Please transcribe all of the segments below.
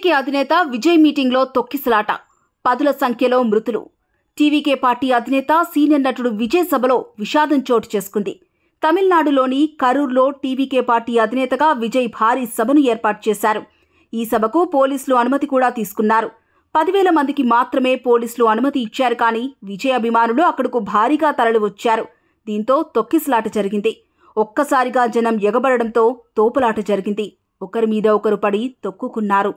TVK అధినేత విజయ్ మీటింగ్లో తొక్కిసలాట, పదుల సంఖ్యలో మృతులు. టీవీకే పార్టీ అధినేత సీనియర్ నటుడు విజయ్ సభలో విషాదం చోటు చేసుకుంది. తమిళనాడులోని కరూర్లో టీవీకే పార్టీ అధినేతగా విజయ్ భారీ సభను ఏర్పాటు చేశారు. ఈ సభకు పోలీసులు అనుమతి కూడా తీసుకున్నారు. 10,000 మందికి మాత్రమే పోలీసులు అనుమతి ఇచ్చారు. కానీ విజయ్ అభిమానులు అక్కడకు భారీగా తరలి వచ్చారు. దీంతో తొక్కిసలాట జరిగింది. ఒక్కసారిగా జనం ఎగబడడంతో తోపులాట జరిగింది. ఒకరి మీద ఒకరు పడి తొక్కుకున్నారు.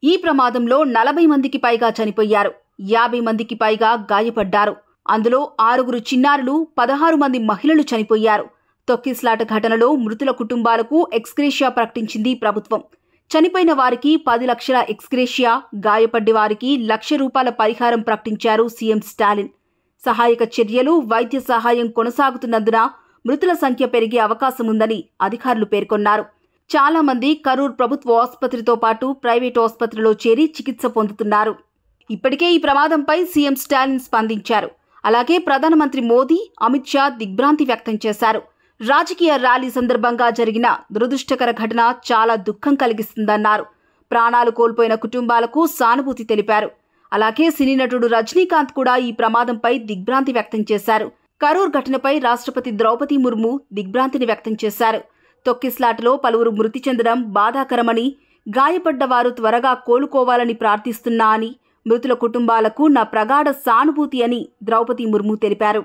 ఈ ప్రమాదంలో 40 మందికి పైగా చనిపోయారు. 50 మందికి పైగా గాయపడ్డారు. అందులో 6 చిన్నారులు, 16 మంది మహిళలు చనిపోయారు. తొక్కిసలాట ఘటనలో మృతుల కుటుంబాలకు ఎక్స్గ్రేషియా ప్రకటించింది ప్రభుత్వం. చనిపోయిన వారికి 10 లక్షల ఎక్స్గ్రేషియా, గాయపడ్డ వారికి ₹1,00,000 పరిహారం ప్రకటించారు సీఎం స్టాలిన్. సహాయక చర్యలు, వైద్య సహాయం కొనసాగుతున్నందున మృతుల సంఖ్య పెరిగే అవకాశం ఉందని అధికారులు పేర్కొన్నారు. చాలా మంది కరూర్ ప్రభుత్వ ఆసుపత్రితో పాటు ప్రైవేటు ఆసుపత్రిలో చేరి చికిత్స పొందుతున్నారు. ఇప్పటికే ఈ ప్రమాదంపై సీఎం స్టాలిన్ స్పందించారు. అలాగే ప్రధానమంత్రి మోదీ, అమిత్ షా దిగ్భ్రాంతి వ్యక్తం చేశారు. రాజకీయ ర్యాలీ సందర్భంగా జరిగిన దురదృష్టకర ఘటన చాలా దుఃఖం కలిగిస్తుందన్నారు. ప్రాణాలు కోల్పోయిన కుటుంబాలకు సానుభూతి తెలిపారు. అలాగే సినీ నటుడు రజనీకాంత్ కూడా ఈ ప్రమాదంపై దిగ్భ్రాంతి వ్యక్తం చేశారు. కరూర్ ఘటనపై రాష్ట్రపతి ద్రౌపది ముర్ము దిగ్భ్రాంతిని వ్యక్తం చేశారు. తొక్కిసలాటలో పలువురు మృతి చెందడం బాధాకరమని, గాయపడ్డ వారు త్వరగా కోలుకోవాలని ప్రార్థిస్తున్నా అని, మృతుల కుటుంబాలకు నా ప్రగాఢ సానుభూతి అని ద్రౌపది ముర్ము తెలిపారు.